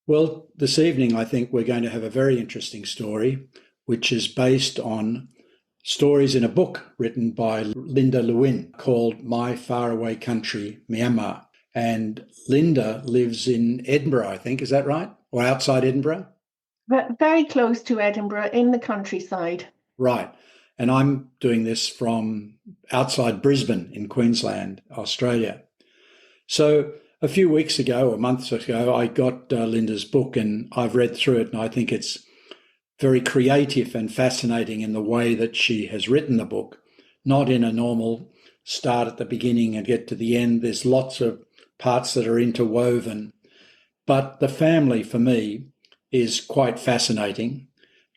Well, this evening, I think we're going to have a very interesting story, which is based on stories in a book written by Linda Lewin called My Faraway Country Myanmar. And Linda lives in Edinburgh, I think. Is that right? Or outside Edinburgh? But very close to Edinburgh in the countryside. Right. And I'm doing this from outside Brisbane in Queensland, Australia. So a few weeks ago or months ago, I got Linda's book and I've read through it, and I think it's very creative and fascinating in the way that she has written the book, not in a normal start at the beginning and get to the end. There's lots of parts that are interwoven. But the family, for me, is quite fascinating,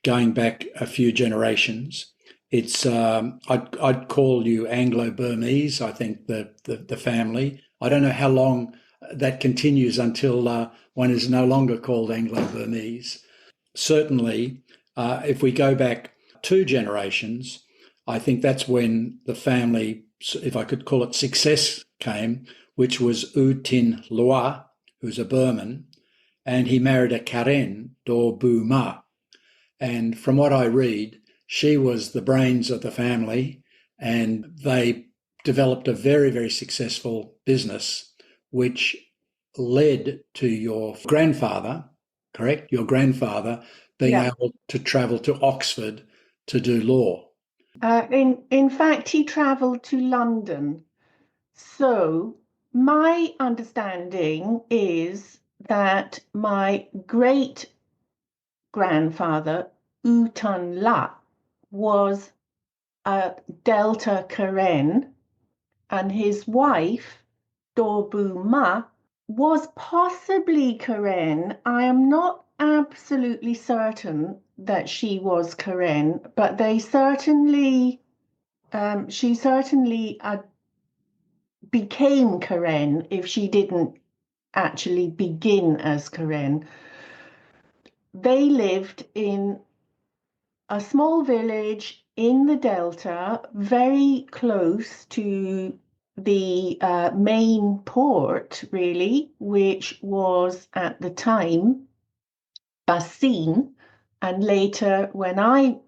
going back a few generations. It's I'd call you Anglo-Burmese, I think, the family. I don't know how long that continues until one is no longer called Anglo-Burmese. Certainly, if we go back two generations, I think that's when the family, if I could call it success, came, which was U Tin Loa, who's a Burman, and he married a Karen, Dor Bu Ma. And from what I read, she was the brains of the family, and they developed a very, very successful business, which led to your grandfather, correct? Your grandfather being Yeah. able to travel to Oxford to do law. In fact, he travelled to London. So my understanding is that my great grandfather, Utan La, was a Delta Karen, and his wife, Dorbu Ma, was possibly Karen. I am not absolutely certain that she was Karen, but she certainly became Karen if she didn't actually begin as Karen. They lived in a small village in the Delta, very close to the main port, really, which was at the time Bassein, and later, when I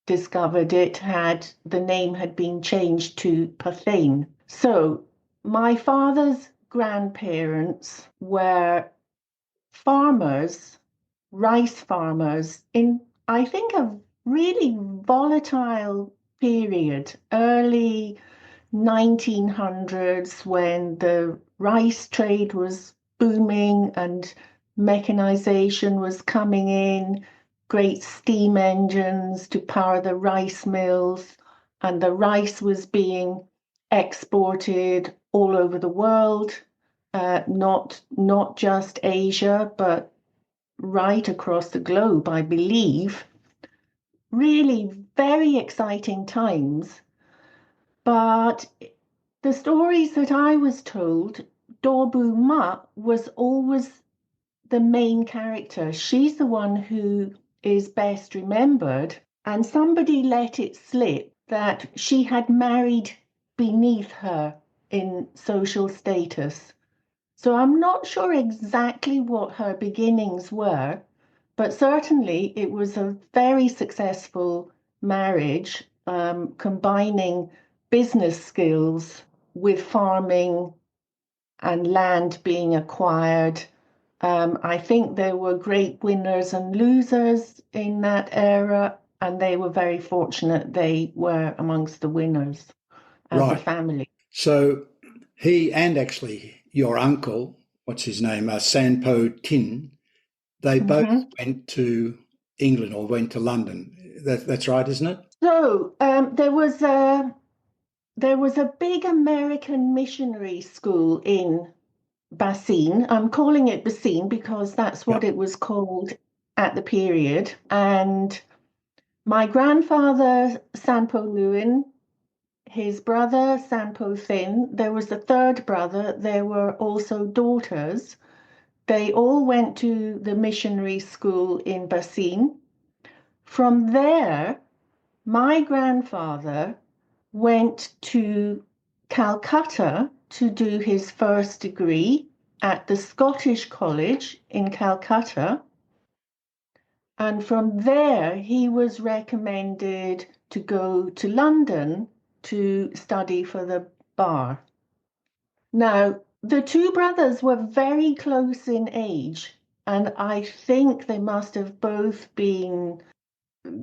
discovered it, had the name had been changed to Pathein. So my father's grandparents were farmers, rice farmers in, I think, a really volatile period, early 1900s, when the rice trade was booming and mechanization was coming in, great steam engines to power the rice mills, and the rice was being exported all over the world, not just Asia, but right across the globe, I believe. Really very exciting times. But the stories that I was told, Dorbu Ma was always the main character. She's the one who is best remembered. And somebody let it slip that she had married beneath her in social status. So I'm not sure exactly what her beginnings were, but certainly it was a very successful marriage, combining business skills with farming and land being acquired. I think there were great winners and losers in that era, and they were very fortunate they were amongst the winners as a Right. family. So he and actually your uncle, what's his name, Sanpo Tin, they both Mhm. went to England or went to London. That's right, isn't it? So there was a big American missionary school in Bassein. I'm calling it Bassein because that's what Yep. it was called at the period. And my grandfather, Sanpo Lewin, his brother, Sanpo Thin, there was a third brother. There were also daughters. They all went to the missionary school in Bassein. From there, my grandfather went to Calcutta to do his first degree, at the Scottish College in Calcutta. And from there, he was recommended to go to London to study for the bar. Now, the two brothers were very close in age, and I think they must have both been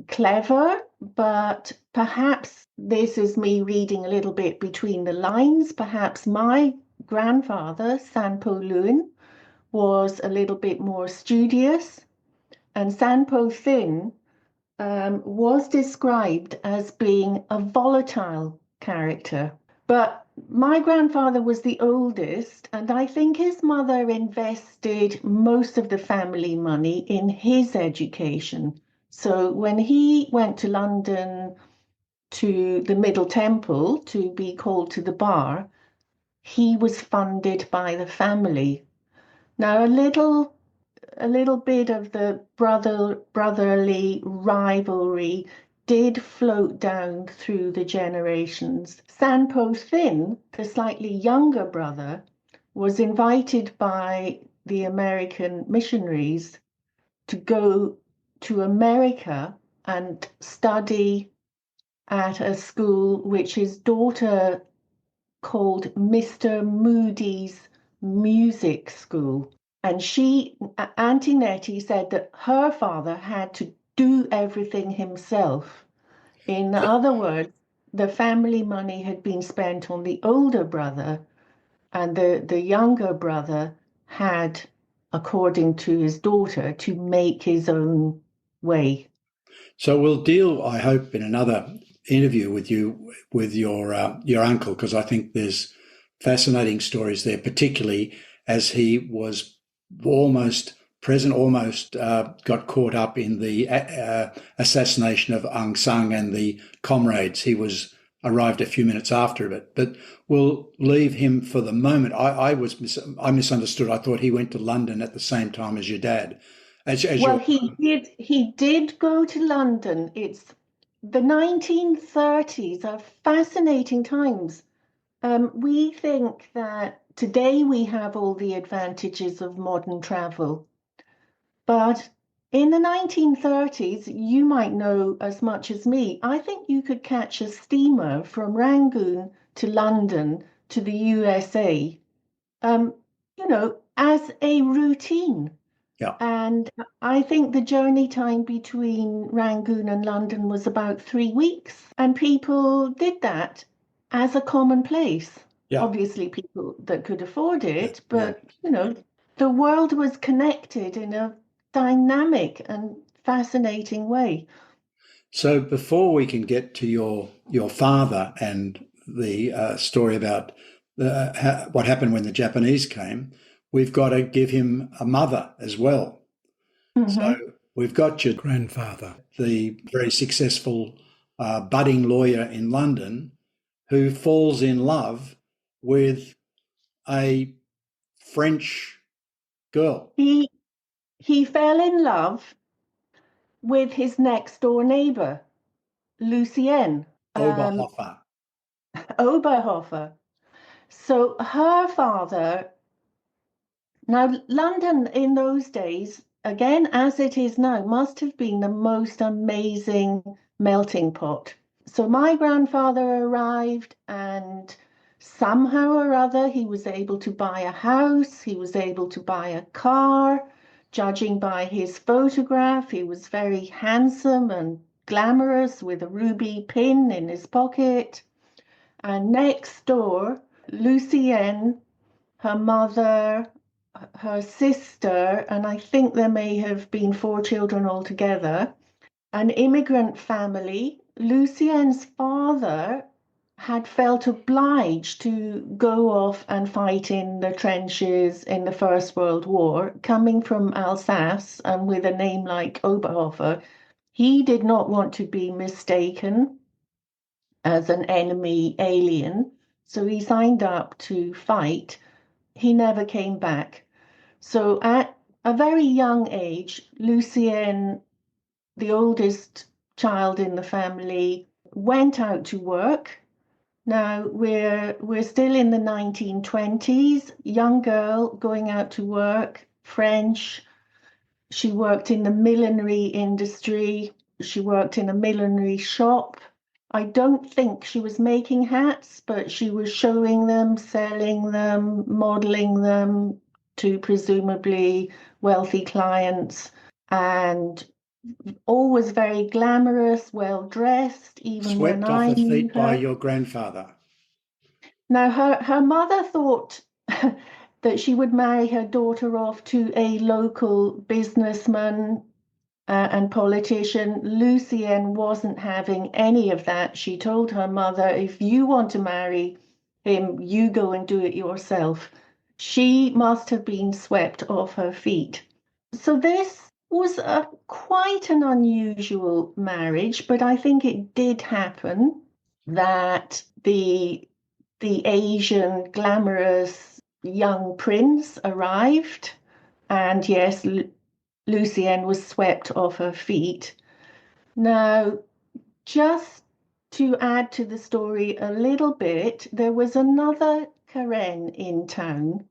clever, but perhaps this is me reading a little bit between the lines. Perhaps my grandfather, Sanpo Lwin, was a little bit more studious, and Sanpo Thin was described as being a volatile character. But my grandfather was the oldest, and I think his mother invested most of the family money in his education. So when he went to London to the Middle Temple to be called to the bar, he was funded by the family. Now, a little bit of the brotherly rivalry did float down through the generations. Sanpo Thin, the slightly younger brother, was invited by the American missionaries to go to America and study at a school which his daughter called Mr. Moody's Music School. And Auntie Nettie said that her father had to do everything himself. In other words, the family money had been spent on the older brother, and the younger brother had, according to his daughter, to make his own way. So we'll deal, I hope, in another interview with you with your uncle, because I think there's fascinating stories there, particularly as he was almost present, almost got caught up in the assassination of Aung San and the comrades. He was arrived a few minutes after it, but we'll leave him for the moment. I misunderstood. I thought he went to London at the same time as your dad. Well, he did go to London. It's the 1930s are fascinating times. We think that today we have all the advantages of modern travel, but in the 1930s, you might know as much as me. I think you could catch a steamer from Rangoon to London to the USA, um, as a routine. Yeah. And I think the journey time between Rangoon and London was about 3 weeks. And people did that as a commonplace. Yeah. Obviously, people that could afford it, Yeah. but, the world was connected in a dynamic and fascinating way. So before we can get to your father and the story about what happened when the Japanese came, we've got to give him a mother as well. So we've got your grandfather, the very successful budding lawyer in London, who falls in love with a French girl. He fell in love with his next door neighbor, Lucienne. Auberhoffer. Auberhoffer. So her father, now London in those days, again as it is now, must have been the most amazing melting pot. So my grandfather arrived, and somehow or other he was able to buy a house, he was able to buy a car. Judging by his photograph, he was very handsome and glamorous with a ruby pin in his pocket. And next door, Lucienne, her mother, her sister, and I think there may have been 4 children altogether, an immigrant family. Lucienne's father had felt obliged to go off and fight in the trenches in the First World War, coming from Alsace and with a name like Auberhoffer. He did not want to be mistaken as an enemy alien, so he signed up to fight. He never came back. So at a very young age, Lucienne, the oldest child in the family, went out to work Now we're still in the 1920s, young girl going out to work, French. She worked in the millinery industry. She worked in a millinery shop. I don't think she was making hats, but she was showing them, selling them, modeling them to presumably wealthy clients, and always very glamorous, well dressed, even when Swept off I her knew feet by her. your grandfather. Now, her mother thought that she would marry her daughter off to a local businessman and politician. Lucienne wasn't having any of that. She told her mother, if you want to marry him, you go and do it yourself. She must have been swept off her feet. So this was quite an unusual marriage, but I think it did happen that the Asian glamorous young prince arrived, and yes, Lucienne was swept off her feet. Now, just to add to the story a little bit, there was another Karen in town,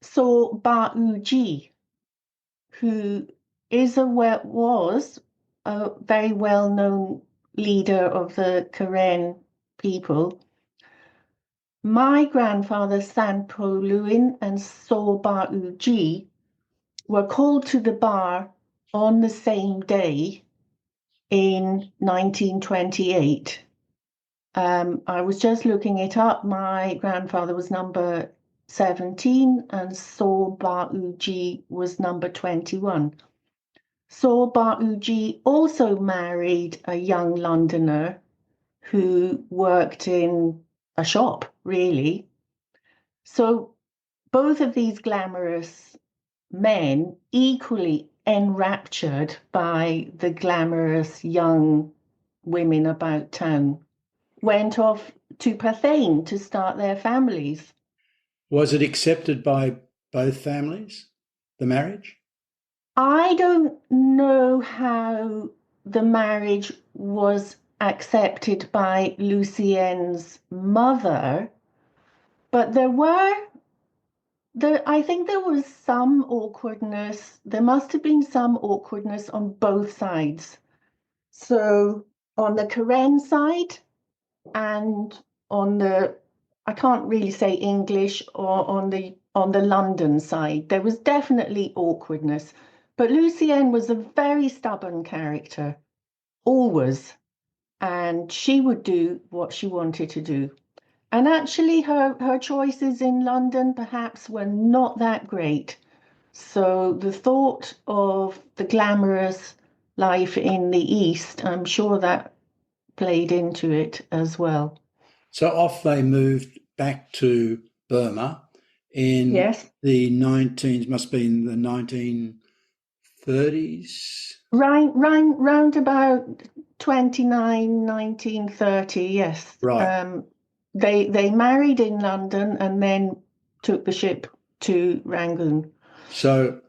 so Ba Uji, who was a very well-known leader of the Karen people. My grandfather Sanpo Lwin and So Ba Uji were called to the bar on the same day in 1928. I was just looking it up. My grandfather was number 17 and So Ba Uji was number 21. So Ba Uji also married a young Londoner who worked in a shop, really. So both of these glamorous men, equally enraptured by the glamorous young women about town, went off to Pathein to start their families. Was it accepted by both families, the marriage? I don't know how the marriage was accepted by Lucienne's mother, but I think there was some awkwardness. There must have been some awkwardness on both sides. So on the Karen side and on the, I can't really say English, or on the London side, there was definitely awkwardness. But Lucienne was a very stubborn character, always, and she would do what she wanted to do. And actually, her choices in London perhaps were not that great. So the thought of the glamorous life in the East, I'm sure that played into it as well. So off they moved back to Burma in Yes, the 19, must be in the 1930s. round about 1930. Yes. Right. They married in London and then took the ship to Rangoon. So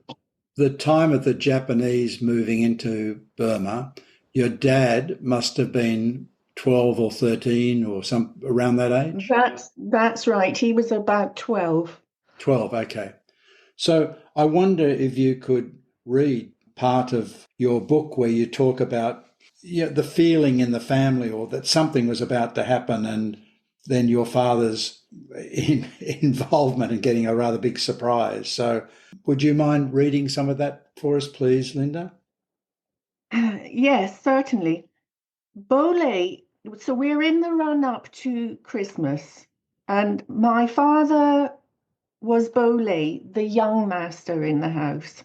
the time of the Japanese moving into Burma, your dad must have been 12 or 13 or some around that age? That's right. He was about 12. 12, okay. So I wonder if you could read part of your book where you talk about the feeling in the family, or that something was about to happen, and then your father's involvement in getting a rather big surprise. So would you mind reading some of that for us, please, Linda? Yes, certainly. Boh Lay, so we're in the run up to Christmas, and my father was Boh Lay, the young master in the house.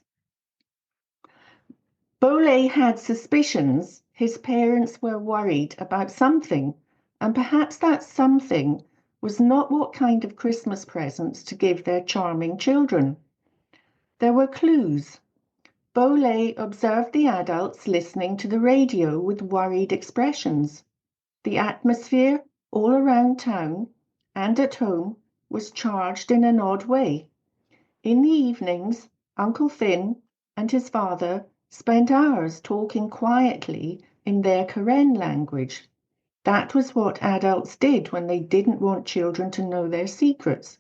Boh Lay had suspicions his parents were worried about something, and perhaps that something was not what kind of Christmas presents to give their charming children. There were clues. Boh Lay observed the adults listening to the radio with worried expressions. The atmosphere all around town and at home was charged in an odd way. In the evenings, Uncle Finn and his father spent hours talking quietly in their Karen language. That was what adults did when they didn't want children to know their secrets.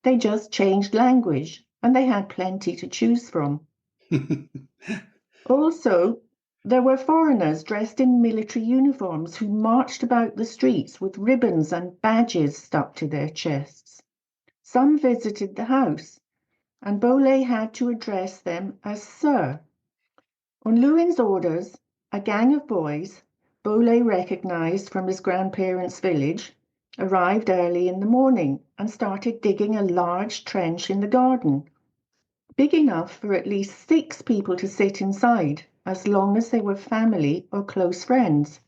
They just changed language, and they had plenty to choose from. Also, there were foreigners dressed in military uniforms who marched about the streets with ribbons and badges stuck to their chests. Some visited the house, and Boh Lay had to address them as Sir. On Lwin's orders, a gang of boys, Boh Lay recognized from his grandparents' village, arrived early in the morning and started digging a large trench in the garden, big enough for at least 6 people to sit inside, as long as they were family or close friends.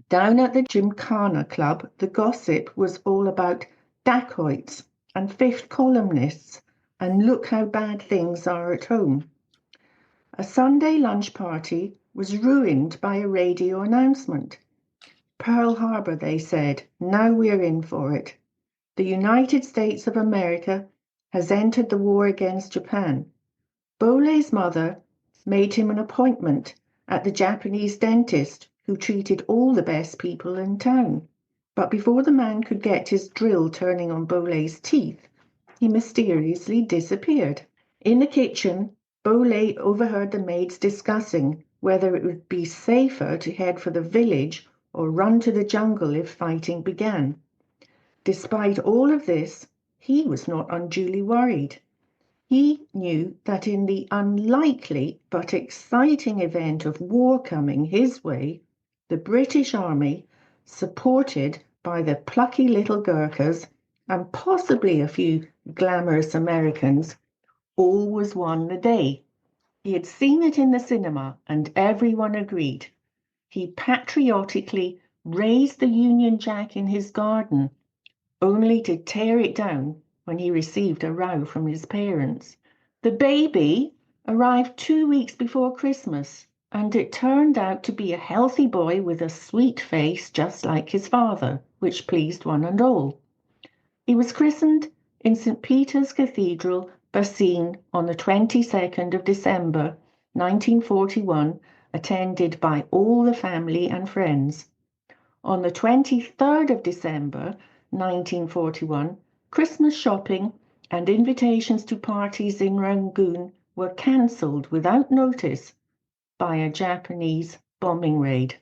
Down at the Gymkhana Club, the gossip was all about dacoits and fifth columnists, and look how bad things are at home. A Sunday lunch party was ruined by a radio announcement. Pearl Harbor, they said, now we're in for it. The United States of America has entered the war against Japan. Boh Lay's mother made him an appointment at the Japanese dentist who treated all the best people in town. But before the man could get his drill turning on Boh Lay's teeth, he mysteriously disappeared. In the kitchen, Boh Lay overheard the maids discussing whether it would be safer to head for the village or run to the jungle if fighting began. Despite all of this, he was not unduly worried. He knew that in the unlikely but exciting event of war coming his way, the British Army, supported by the plucky little Gurkhas and possibly a few glamorous Americans, all was won the day. He had seen it in the cinema and everyone agreed. He patriotically raised the Union Jack in his garden, only to tear it down when he received a row from his parents. The baby arrived 2 weeks before Christmas, and it turned out to be a healthy boy with a sweet face just like his father, which pleased one and all. He was christened in St. Peter's Cathedral, Bassein, on the 22nd of December, 1941, attended by all the family and friends. On the 23rd of December, 1941, Christmas shopping and invitations to parties in Rangoon were cancelled without notice by a Japanese bombing raid.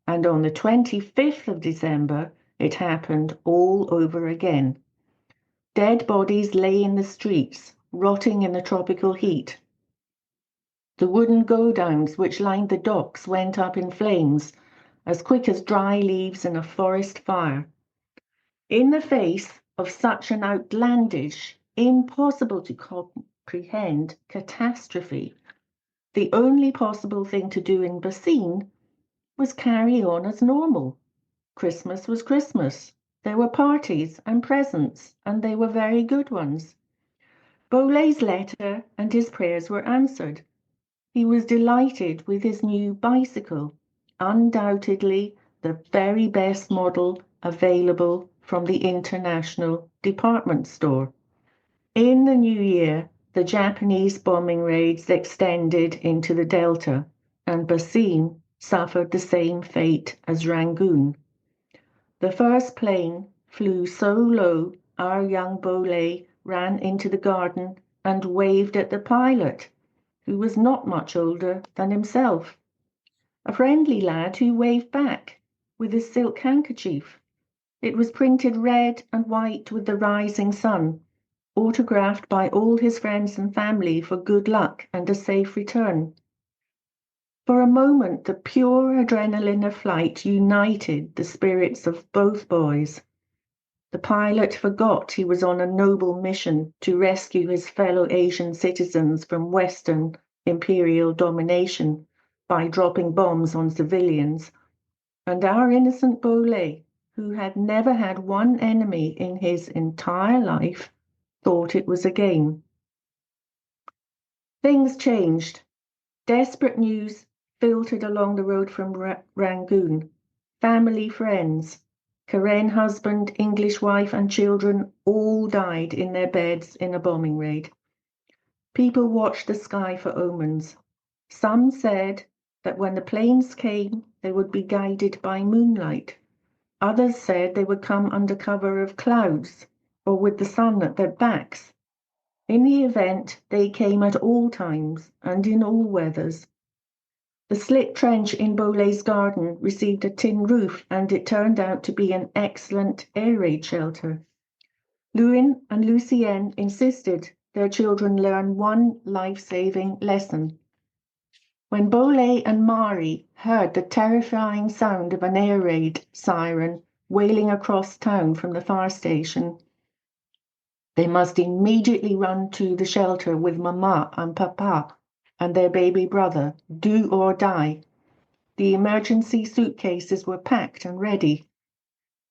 And on the 25th of December, it happened all over again. Dead bodies lay in the streets, rotting in the tropical heat. The wooden godowns which lined the docks went up in flames, as quick as dry leaves in a forest fire. In the face of such an outlandish, impossible to comprehend catastrophe, the only possible thing to do in Bassein was carry on as normal. Christmas was Christmas. There were parties and presents, and they were very good ones. Boh Lay's letter and his prayers were answered. He was delighted with his new bicycle, undoubtedly the very best model available from the international department store. In the new year, the Japanese bombing raids extended into the Delta, and Bassein suffered the same fate as Rangoon. The first plane flew so low our young Boh Lay ran into the garden and waved at the pilot, who was not much older than himself. A friendly lad who waved back with his silk handkerchief. It was printed red and white with the rising sun, autographed by all his friends and family for good luck and a safe return. For a moment, the pure adrenaline of flight united the spirits of both boys. The pilot forgot he was on a noble mission to rescue his fellow Asian citizens from Western imperial domination by dropping bombs on civilians, and our innocent Boh Lay, who had never had one enemy in his entire life, thought it was a game. Things changed. Desperate news filtered along the road from Rangoon. Family, friends, Karen husband, English wife and children all died in their beds in a bombing raid. People watched the sky for omens. Some said that when the planes came, they would be guided by moonlight. Others said they would come under cover of clouds or with the sun at their backs. In the event, they came at all times and in all weathers. The slit trench in Boh Lay's garden received a tin roof, and it turned out to be an excellent air raid shelter. Lwin and Lucienne insisted their children learn one life-saving lesson. When Boh Lay and Mari heard the terrifying sound of an air raid siren wailing across town from the fire station, they must immediately run to the shelter with Mama and Papa and their baby brother, do or die. The emergency suitcases were packed and ready.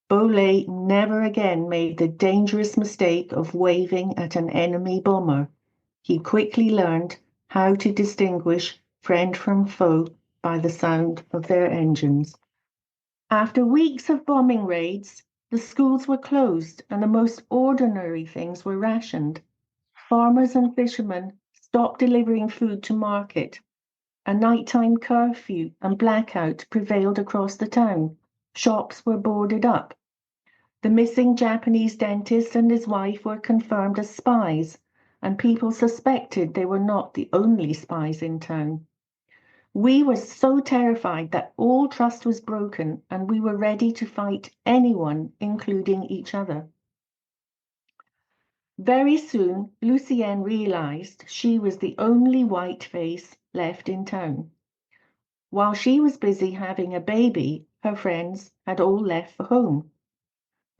Boh Lay never again made the dangerous mistake of waving at an enemy bomber. He quickly learned how to distinguish friend from foe by the sound of their engines. After weeks of bombing raids, the schools were closed and the most ordinary things were rationed. Farmers and fishermen stopped delivering food to market. A nighttime curfew and blackout prevailed across the town. Shops were boarded up. The missing Japanese dentist and his wife were confirmed as spies, and people suspected they were not the only spies in town. We were so terrified that all trust was broken, and we were ready to fight anyone, including each other. Very soon, Lucienne realized she was the only white face left in town. While she was busy having a baby, her friends had all left for home.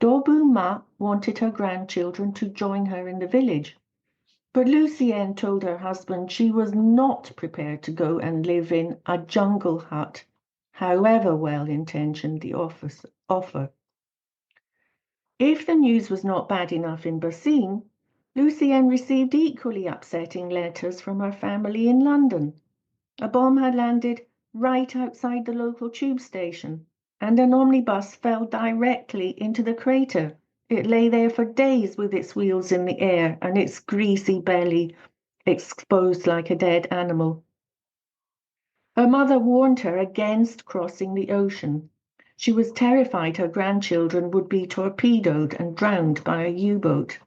Dobu Ma wanted her grandchildren to join her in the village, but Lucienne told her husband she was not prepared to go and live in a jungle hut, however well-intentioned the offer. If the news was not bad enough in Bassein, Lucienne received equally upsetting letters from her family in London. A bomb had landed right outside the local tube station, and an omnibus fell directly into the crater. It lay there for days with its wheels in the air and its greasy belly exposed like a dead animal. Her mother warned her against crossing the ocean. She was terrified her grandchildren would be torpedoed and drowned by a U-boat.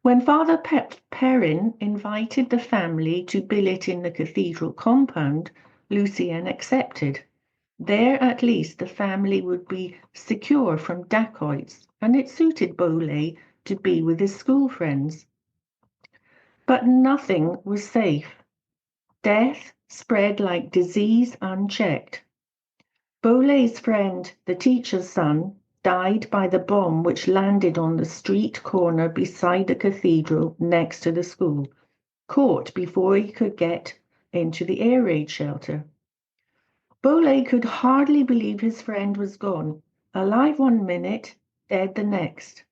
When Father Perrin invited the family to billet in the cathedral compound, Lucienne accepted. There, at least, the family would be secure from dacoits, and it suited Boh Lay to be with his school friends. But nothing was safe. Death spread like disease unchecked. Boh Lay's friend, the teacher's son, died by the bomb which landed on the street corner beside the cathedral next to the school, caught before he could get into the air raid shelter. Boh Lay could hardly believe his friend was gone, alive one minute, dead the next.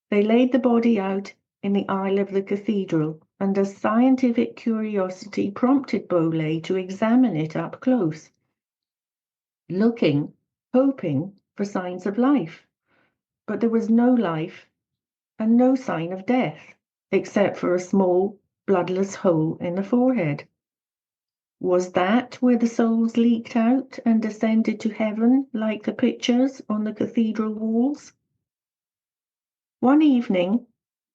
They laid the body out in the aisle of the cathedral, and a scientific curiosity prompted Boh Lay to examine it up close, looking, hoping for signs of life. But there was no life and no sign of death, except for a small, bloodless hole in the forehead. Was that where the souls leaked out and descended to heaven like the pictures on the cathedral walls? One evening,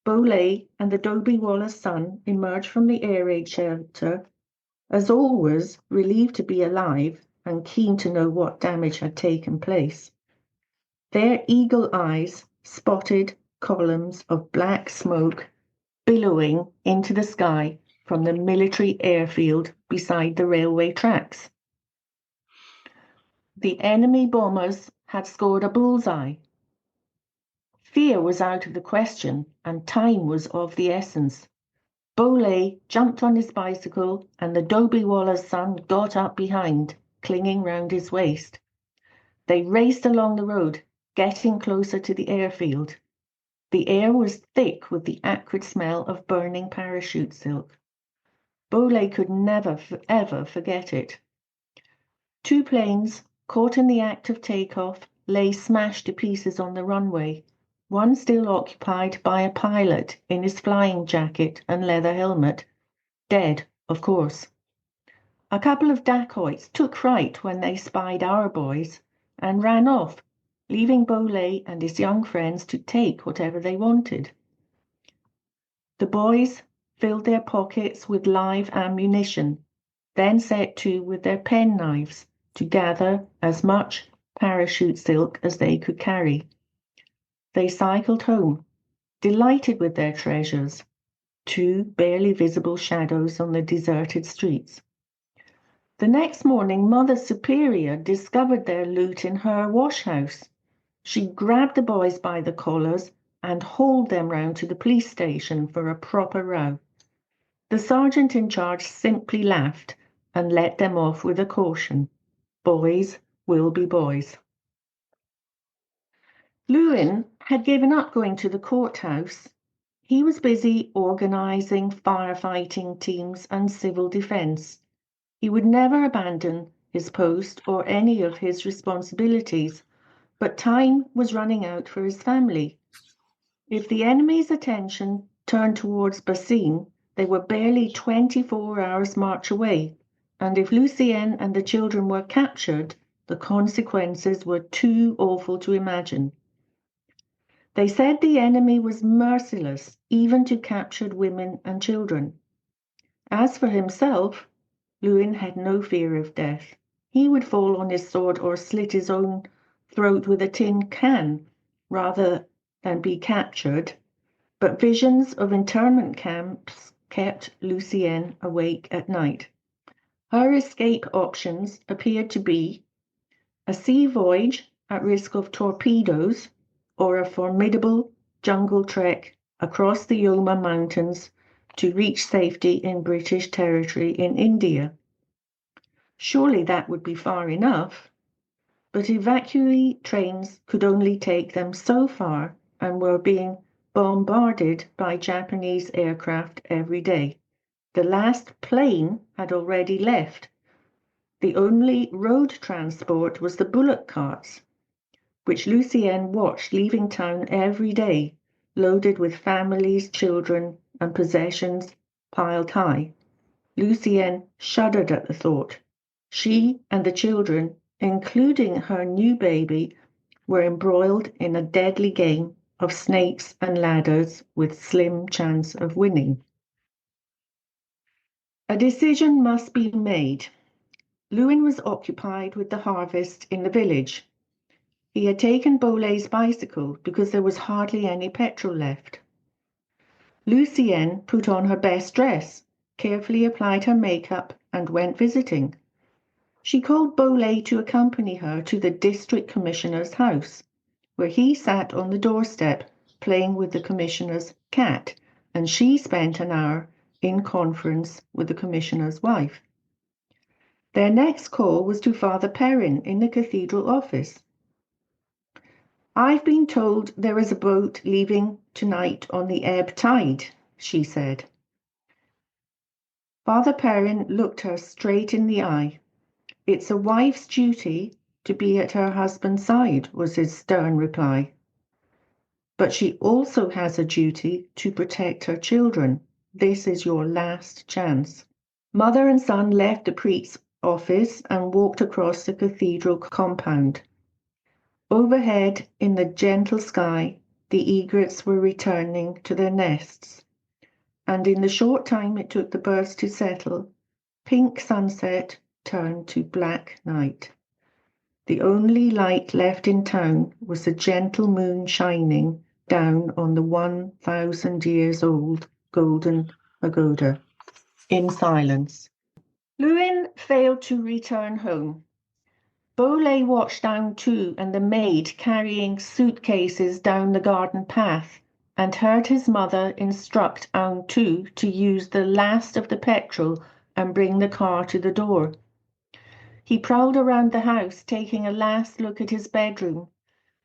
Boh Lay and the Dobiwala's son emerged from the air raid shelter, as always relieved to be alive and keen to know what damage had taken place. Their eagle eyes spotted columns of black smoke billowing into the sky from the military airfield beside the railway tracks. The enemy bombers had scored a bullseye. Fear was out of the question, and time was of the essence. Boh Lay jumped on his bicycle, and the Dobiwala's son got up behind, clinging round his waist. They raced along the road, getting closer to the airfield. The air was thick with the acrid smell of burning parachute silk. Boh Lay could never, ever forget it. Two planes, caught in the act of takeoff, lay smashed to pieces on the runway, one still occupied by a pilot in his flying jacket and leather helmet. Dead, of course. A couple of dacoits took fright when they spied our boys, and ran off, leaving Boh Lay and his young friends to take whatever they wanted. The boys filled their pockets with live ammunition, then set to with their penknives to gather as much parachute silk as they could carry. They cycled home, delighted with their treasures, two barely visible shadows on the deserted streets. The next morning, Mother Superior discovered their loot in her washhouse. She grabbed the boys by the collars and hauled them round to the police station for a proper row. The sergeant in charge simply laughed and let them off with a caution: boys will be boys. Lewin had given up going to the courthouse. He was busy organising firefighting teams and civil defence. He would never abandon his post or any of his responsibilities, but time was running out for his family. If the enemy's attention turned towards Bassein, they were barely 24 hours' march away, and if Lucienne and the children were captured, the consequences were too awful to imagine. They said the enemy was merciless, even to captured women and children. As for himself, Lwin had no fear of death. He would fall on his sword or slit his own throat with a tin can rather than be captured, but visions of internment camps kept Lucienne awake at night. Her escape options appeared to be a sea voyage at risk of torpedoes or a formidable jungle trek across the Yoma Mountains to reach safety in British territory in India. Surely that would be far enough, but evacuee trains could only take them so far and were being bombarded by Japanese aircraft every day. The last plane had already left. The only road transport was the bullock carts, which Lucienne watched leaving town every day, loaded with families, children, and possessions piled high. Lucienne shuddered at the thought. She and the children, including her new baby, were embroiled in a deadly game of snakes and ladders with slim chance of winning. A decision must be made. Lewin was occupied with the harvest in the village. He had taken Boh Lay's bicycle because there was hardly any petrol left. Lucienne put on her best dress, carefully applied her makeup, and went visiting. She called Boh Lay to accompany her to the district commissioner's house, where he sat on the doorstep playing with the commissioner's cat, and she spent an hour in conference with the commissioner's wife. Their next call was to Father Perrin in the cathedral office. "I've been told there is a boat leaving tonight on the ebb tide," she said. Father Perrin looked her straight in the eye. "It's a wife's duty to be at her husband's side," was his stern reply. "But she also has a duty to protect her children. This is your last chance." Mother and son left the priest's office and walked across the cathedral compound. Overhead, in the gentle sky, the egrets were returning to their nests, and in the short time it took the birds to settle, pink sunset turned to black night. The only light left in town was the gentle moon shining down on the 1,000 years old golden pagoda. In silence, Lwin failed to return home. Boh Lay watched down too, and the maid carrying suitcases down the garden path, and heard his mother instruct Aung too to use the last of the petrol and bring the car to the door. He prowled around the house, taking a last look at his bedroom,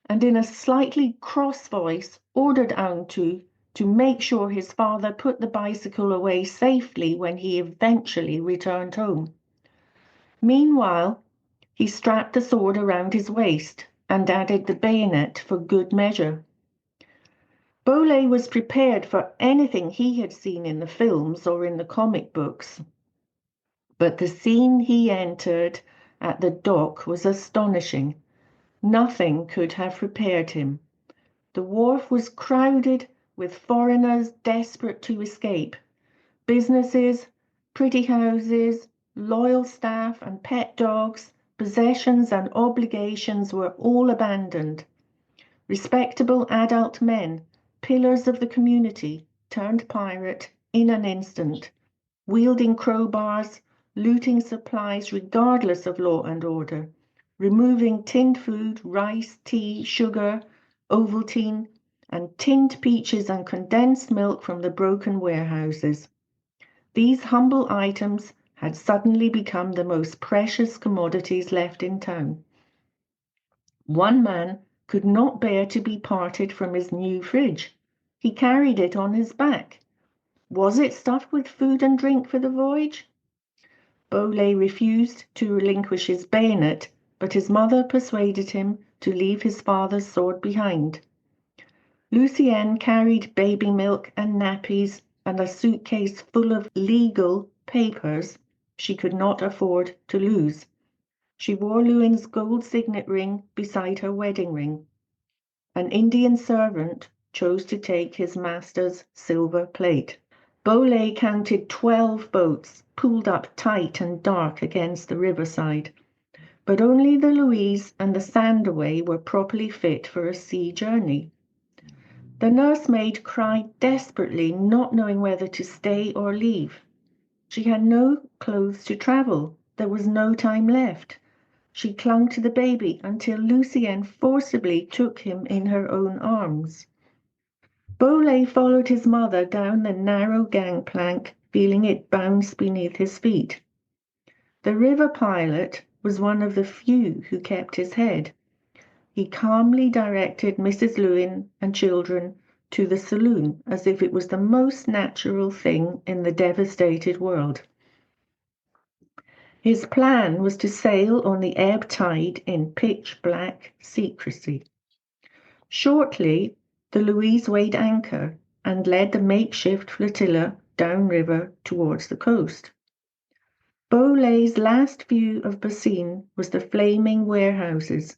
and in a slightly cross voice ordered Aung too to make sure his father put the bicycle away safely when he eventually returned home. Meanwhile, he strapped the sword around his waist and added the bayonet for good measure. Boh Lay was prepared for anything he had seen in the films or in the comic books. But the scene he entered at the dock was astonishing. Nothing could have prepared him. The wharf was crowded with foreigners desperate to escape. Businesses, pretty houses, loyal staff and pet dogs, possessions and obligations were all abandoned. Respectable adult men, pillars of the community, turned pirate in an instant, wielding crowbars, looting supplies regardless of law and order, removing tinned food, rice, tea, sugar, Ovaltine, and tinned peaches and condensed milk from the broken warehouses. These humble items had suddenly become the most precious commodities left in town. One man could not bear to be parted from his new fridge. He carried it on his back. Was it stuffed with food and drink for the voyage? Boh Lay refused to relinquish his bayonet, but his mother persuaded him to leave his father's sword behind. Lucienne carried baby milk and nappies and a suitcase full of legal papers she could not afford to lose. She wore Lwin's gold signet ring beside her wedding ring. An Indian servant chose to take his master's silver plate. Boh Lay counted 12 boats, pulled up tight and dark against the riverside, but only the Louise and the Sandaway were properly fit for a sea journey. The nursemaid cried desperately, not knowing whether to stay or leave. She had no clothes to travel. There was no time left. She clung to the baby until Lucienne forcibly took him in her own arms. Boh Lay followed his mother down the narrow gangplank, feeling it bounce beneath his feet. The river pilot was one of the few who kept his head. He calmly directed Mrs. Lewin and children to the saloon as if it was the most natural thing in the devastated world. His plan was to sail on the ebb tide in pitch-black secrecy. Shortly, the Louise weighed anchor and led the makeshift flotilla downriver towards the coast. Boh Lay's last view of Bassein was the flaming warehouses,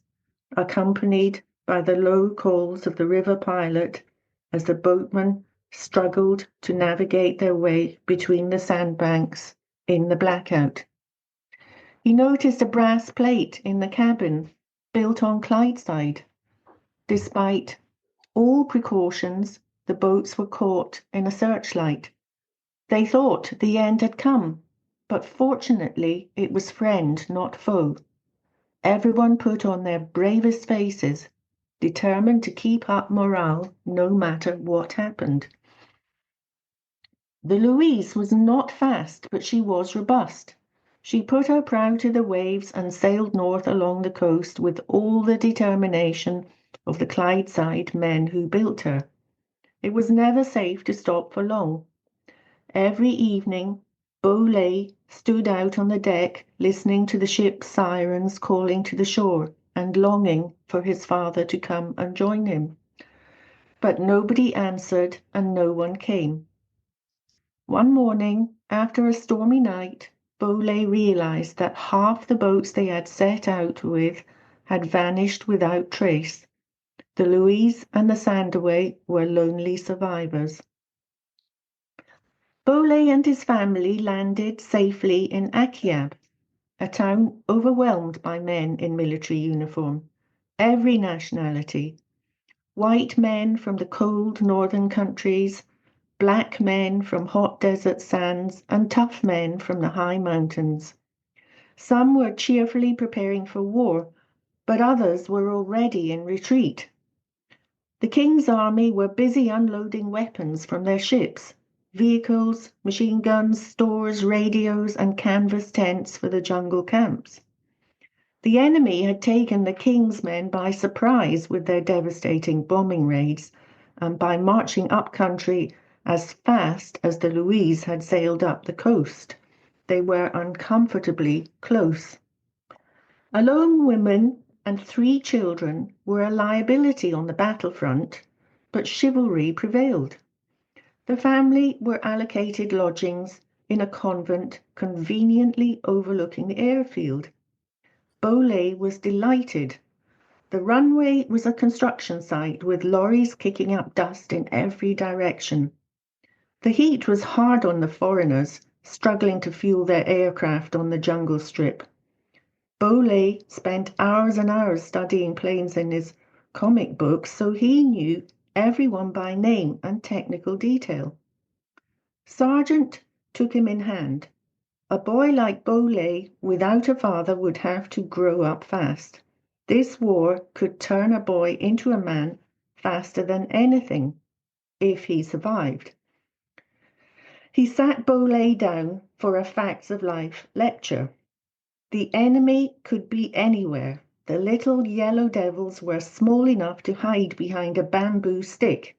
accompanied by the low calls of the river pilot as the boatmen struggled to navigate their way between the sandbanks in the blackout. He noticed a brass plate in the cabin, built on Clydeside. Despite all precautions, the boats were caught in a searchlight. They thought the end had come, but fortunately it was friend, not foe. Everyone put on their bravest faces, determined to keep up morale no matter what happened. The Louise was not fast, but she was robust. She put her prow to the waves and sailed north along the coast with all the determination of the Clydeside men who built her. It was never safe to stop for long. Every evening, Boh Lay stood out on the deck, listening to the ship's sirens calling to the shore and longing for his father to come and join him. But nobody answered and no one came. One morning, after a stormy night, Boh Lay realized that half the boats they had set out with had vanished without trace. The Louise and the Sandaway were lonely survivors. Boh Lay and his family landed safely in Akiab, a town overwhelmed by men in military uniform, every nationality. White men from the cold northern countries, black men from hot desert sands, and tough men from the high mountains. Some were cheerfully preparing for war, but others were already in retreat. The king's army were busy unloading weapons from their ships, vehicles, machine guns, stores, radios, and canvas tents for the jungle camps. The enemy had taken the king's men by surprise with their devastating bombing raids, and by marching up country as fast as the Louise had sailed up the coast. They were uncomfortably close. A lone woman and 3 children were a liability on the battlefront, but chivalry prevailed. The family were allocated lodgings in a convent conveniently overlooking the airfield. Boh Lay was delighted. The runway was a construction site with lorries kicking up dust in every direction. The heat was hard on the foreigners, struggling to fuel their aircraft on the jungle strip. Boh Lay spent hours and hours studying planes in his comic books, so he knew everyone by name and technical detail. Sargent took him in hand. A boy like Boh Lay, without a father, would have to grow up fast. This war could turn a boy into a man faster than anything, if he survived. He sat Boh Lay down for a Facts of Life lecture. The enemy could be anywhere. The little yellow devils were small enough to hide behind a bamboo stick.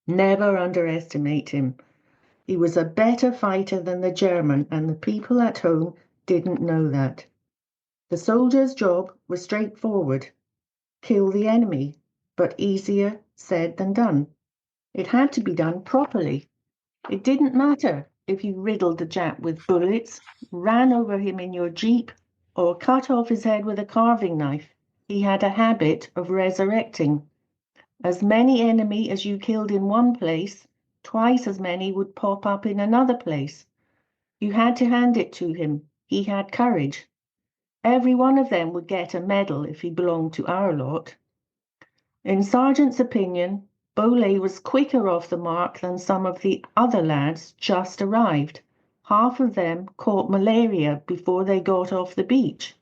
Never underestimate him. He was a better fighter than the German, and the people at home didn't know that. The soldier's job was straightforward. Kill the enemy, but easier said than done. It had to be done properly. It didn't matter if you riddled the Jap with bullets, ran over him in your jeep, or cut off his head with a carving knife. He had a habit of resurrecting. As many enemy as you killed in one place, twice as many would pop up in another place. You had to hand it to him. He had courage. Every one of them would get a medal if he belonged to our lot. In Sargent's opinion, Boh Lay was quicker off the mark than some of the other lads just arrived. Half of them caught malaria before they got off the beach.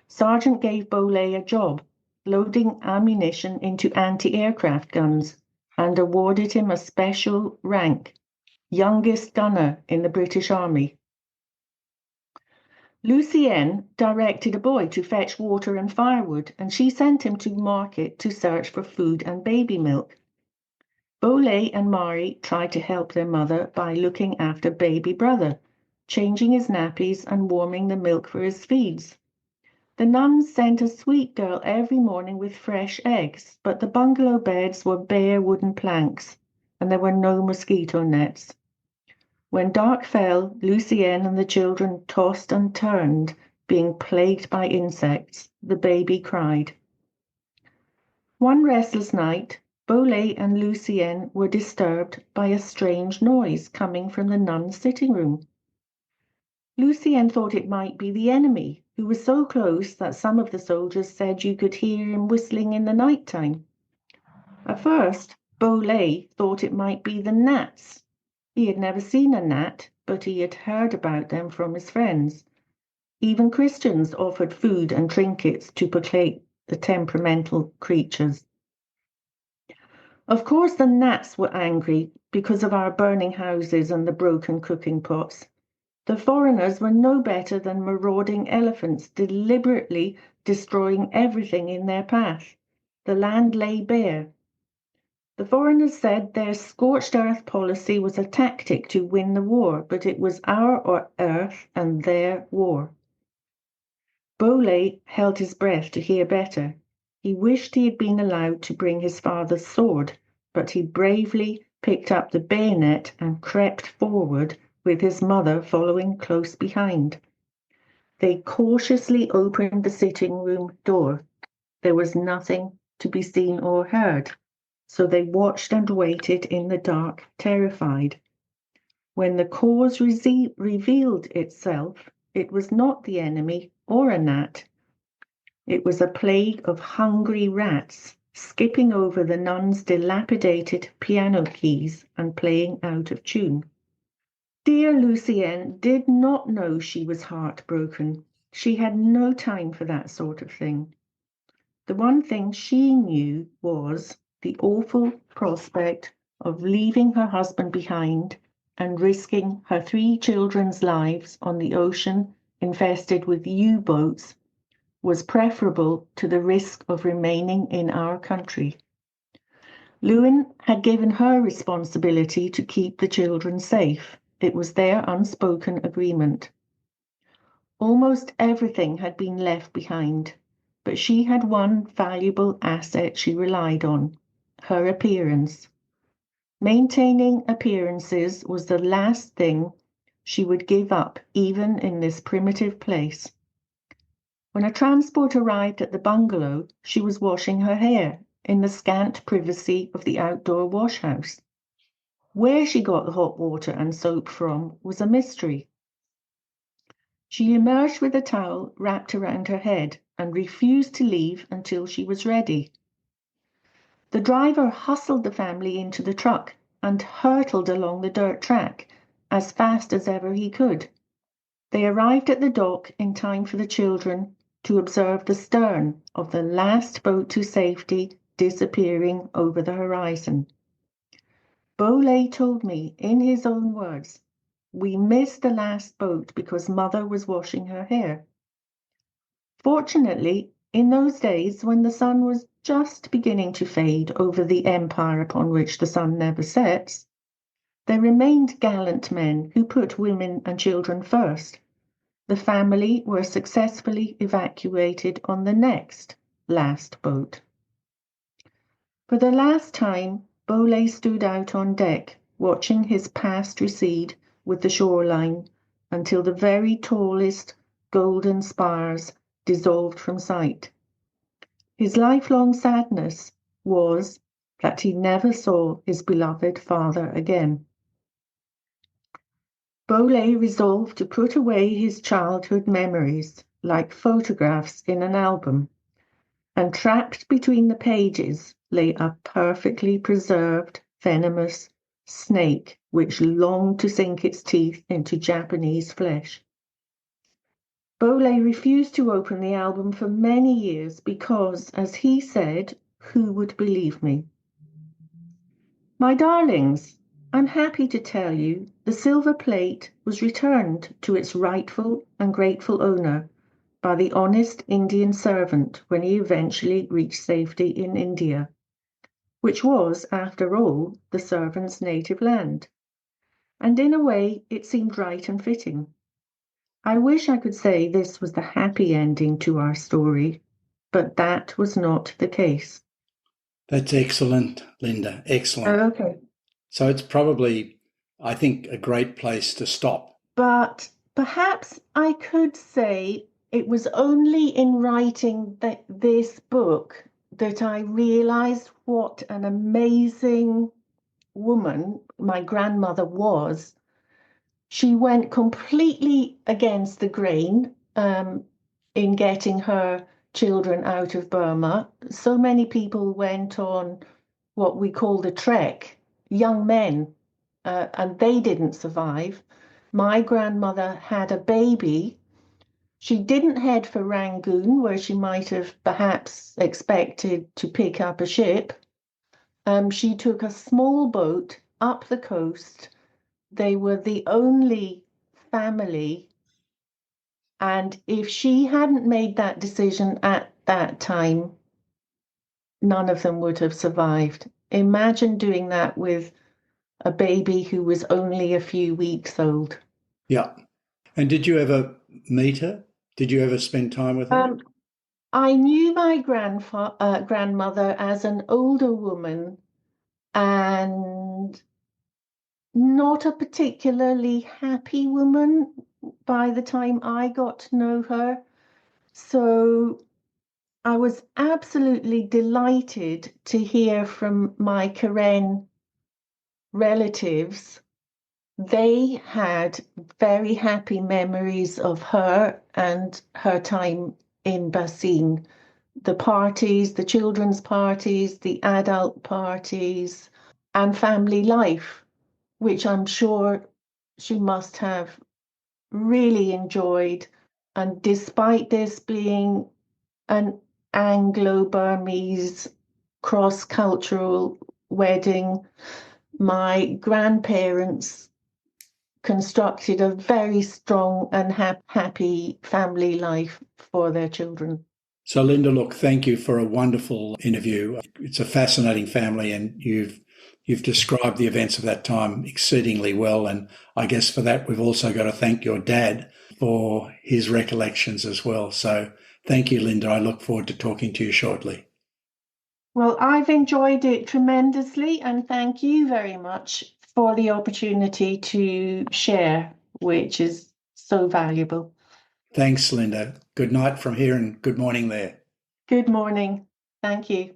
Sargent gave Boh Lay a job, loading ammunition into anti-aircraft guns, and awarded him a special rank, youngest gunner in the British Army. Lucienne directed a boy to fetch water and firewood, and she sent him to market to search for food and baby milk. Boh Lay and Mari tried to help their mother by looking after baby brother, changing his nappies and warming the milk for his feeds. The nuns sent a sweet girl every morning with fresh eggs, but the bungalow beds were bare wooden planks, and there were no mosquito nets. When dark fell, Lucienne and the children tossed and turned, being plagued by insects. The baby cried. One restless night, Boh Lay and Lucienne were disturbed by a strange noise coming from the nuns' sitting room. Lucienne thought it might be the enemy, who was so close that some of the soldiers said you could hear him whistling in the night time. At first, Boh Lay thought it might be the gnats. He had never seen a gnat, but he had heard about them from his friends. Even Christians offered food and trinkets to placate the temperamental creatures. Of course, the gnats were angry because of our burning houses and the broken cooking pots. The foreigners were no better than marauding elephants, deliberately destroying everything in their path. The land lay bare. The foreigners said their scorched earth policy was a tactic to win the war, but it was our earth and their war. Boh Lay held his breath to hear better. He wished he had been allowed to bring his father's sword, but he bravely picked up the bayonet and crept forward with his mother following close behind. They cautiously opened the sitting room door. There was nothing to be seen or heard, so they watched and waited in the dark, terrified. When the cause revealed itself, it was not the enemy or a gnat. It was a plague of hungry rats, skipping over the nuns' dilapidated piano keys and playing out of tune. Dear Lucienne did not know she was heartbroken. She had no time for that sort of thing. The one thing she knew was the awful prospect of leaving her husband behind and risking her 3 children's lives on the ocean infested with U-boats was preferable to the risk of remaining in our country. Lewin had given her responsibility to keep the children safe. It was their unspoken agreement. Almost everything had been left behind, but she had one valuable asset she relied on: her appearance. Maintaining appearances was the last thing she would give up, even in this primitive place. When a transport arrived at the bungalow, she was washing her hair in the scant privacy of the outdoor washhouse. Where she got the hot water and soap from was a mystery. She emerged with a towel wrapped around her head and refused to leave until she was ready. The driver hustled the family into the truck and hurtled along the dirt track as fast as ever he could. They arrived at the dock in time for the children to observe the stern of the last boat to safety disappearing over the horizon. Boh Lay told me in his own words, "We missed the last boat because Mother was washing her hair." Fortunately, in those days when the sun was just beginning to fade over the empire upon which the sun never sets, there remained gallant men who put women and children first. The family were successfully evacuated on the next last boat. For the last time, Boh Lay stood out on deck, watching his past recede with the shoreline until the very tallest golden spars dissolved from sight. His lifelong sadness was that he never saw his beloved father again. Boh Lay resolved to put away his childhood memories like photographs in an album, and trapped between the pages lay a perfectly preserved, venomous snake which longed to sink its teeth into Japanese flesh. Boh Lay refused to open the album for many years because, as he said, who would believe me? My darlings, I'm happy to tell you the silver plate was returned to its rightful and grateful owner by the honest Indian servant when he eventually reached safety in India, which was, after all, the servant's native land. And in a way, it seemed right and fitting. I wish I could say this was the happy ending to our story, but that was not the case. That's excellent, Linda. Excellent. Okay. So it's probably, I think, a great place to stop. But perhaps I could say it was only in writing this book that I realized what an amazing woman my grandmother was. She went completely against the grain in getting her children out of Burma. So many people went on what we call the trek, young men, and they didn't survive. My grandmother had a baby. She didn't head for Rangoon, where she might have perhaps expected to pick up a ship. She took a small boat up the coast. They were the only family. And if she hadn't made that decision at that time, none of them would have survived. Imagine doing that with a baby who was only a few weeks old. Yeah. And did you ever meet her? Did you ever spend time with her? I knew my grandmother as an older woman and not a particularly happy woman by the time I got to know her. So I was absolutely delighted to hear from my Karen relatives. They had very happy memories of her and her time in Bassein. The parties, the children's parties, the adult parties, and family life, which I'm sure she must have really enjoyed. And despite this being an Anglo-Burmese cross-cultural wedding, my grandparents constructed a very strong and happy family life for their children. So, Linda, look, thank you for a wonderful interview. It's a fascinating family, and you've described the events of that time exceedingly well. And I guess for that, we've also got to thank your dad for his recollections as well. So thank you, Linda. I look forward to talking to you shortly. Well, I've enjoyed it tremendously, and thank you very much for the opportunity to share, which is so valuable. Thanks, Linda. Good night from here and good morning there. Good morning. Thank you.